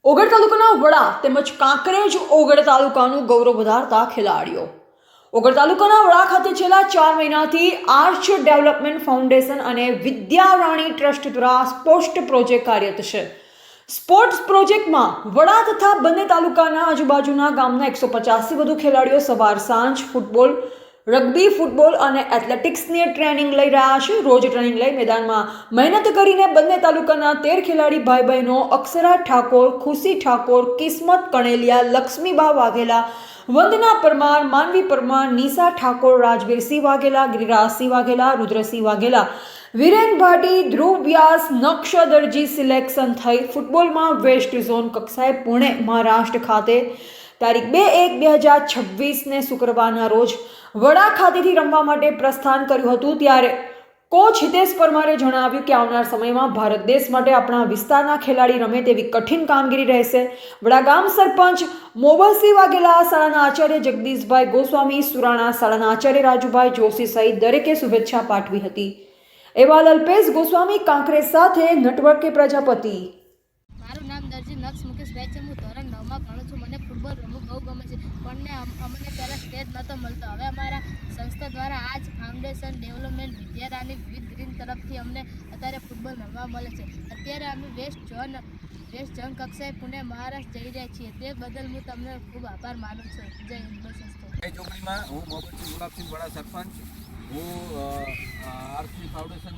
ઓગળ તાલુકાના વડા તેમજ કાંકરેજ ઓગળ તાલુકાનું ગૌરવ વધારતા ખેલાડીઓ. ઓગળ તાલુકાના વડા ખાતે છેલ્લા 4 મહિનાથી આર્ચ ડેવલપમેન્ટ ફાઉન્ડેશન અને વિદ્યારાણી ટ્રસ્ટ દ્વારા સ્પોર્ટ્સ પ્રોજેક્ટ કાર્યરત છે. સ્પોર્ટ્સ પ્રોજેક્ટમાં વડા તથા બંને તાલુકાના આજુબાજુના ગામના 150થી વધુ ખેલાડીઓ સવાર સાંજ ફૂટબોલ, રગ્બી, ફૂટબોલ અને એથ્લેટિક્સની ટ્રેનિંગ લઈ રહ્યા છે. રોજ ટ્રેનિંગ લઈ મેદાનમાં મહેનત કરીને બંને તાલુકાના 13 ખેલાડી ભાઈ બહેનો અક્ષરા ઠાકોર, ખુશી ઠાકોર, કિસ્મત કણેલિયા, લક્ષ્મીબા વાઘેલા, વંદના પરમાર, માનવી પરમાર, નિશા ઠાકોર, રાજવીરસિંહ વાઘેલા, ગિરિરાજસિંહ વાઘેલા, રુદ્રસિંહ વાઘેલા, વિરેન ભાટી, ધ્રુવ વ્યાસ, નક્ષ દરજી સિલેક્શન થઈ ફૂટબોલમાં વેસ્ટ ઝોન કક્ષાએ પુણે મહારાષ્ટ્ર ખાતે તારીખ 2/1/2026ને શુક્રવારના રોજ વડા ખાતેથી રમવા માટે પ્રસ્થાન કર્યું હતું. ત્યારે કોચ હિતેશ પરમારે જણાવ્યું કે આવનાર સમયમાં ભારત દેશ માટે આપણા વિસ્તારના ખેલાડી રમે તેવી કઠિન કામગીરી રહેશે. વડા ગામ સરપંચ મોબલસિંહ વાઘેલા, શાળાના આચાર્ય જગદીશભાઈ ગોસ્વામી, સુરાણા શાળાના આચાર્ય રાજુભાઈ જોશી સહિત દરેકે શુભેચ્છા પાઠવી હતી. એવા અલ્પેશ ગોસ્વામી, કાંકરેજ સાથે નેટવર્ક કે પ્રજાપતિ. મારું નામ દરજી નક્ષ મુકેશભાઈ છે. હું ધોરણ 9માં ભણું છું. મને ફૂટબોલ રમવું બહુ ગમે છે, પણ અમને પહેલાં સ્ટેજ નહોતો મળતો. હવે અમારા સંસ્થા દ્વારા આજ ફાઉન્ડેશન ડેવલપમેન્ટ વિદ્યારાણી વિવિધ ગ્રીન તરફથી અમને અત્યારે ફૂટબોલ રમવા મળે છે. અત્યારે અમે વેસ્ટ ઝોન કક્ષાએ પુણે મહારાષ્ટ્ર જઈ રહ્યા છીએ. તે બદલ હું તમને ખૂબ આભાર માનું છું. જય હિન્દ સંસ્થા. ચોકડીમાં હું મોહમ્મદ ગુલાબસિંહ વડા સરપંચ. હું આરસી ફાઉન્ડેશન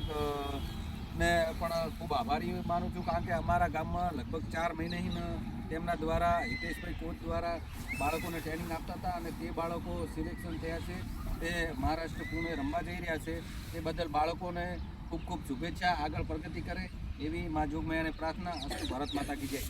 ને પણ ખૂબ આભારી માનું છું, કારણ કે અમારા ગામમાં લગભગ 4 મહિને તેમના દ્વારા હિતેશભાઈ કોચ દ્વારા બાળકોને ટ્રેનિંગ આપતા હતા અને તે બાળકો સિલેક્શન થયા છે. તે મહારાષ્ટ્ર પુણે રમવા જઈ રહ્યા છે. તે બદલ બાળકોને ખૂબ ખૂબ શુભેચ્છા. આગળ પ્રગતિ કરે એવી મા જોગમૈયાને પ્રાર્થના. અસ્તુ ભારત માતા કી જય.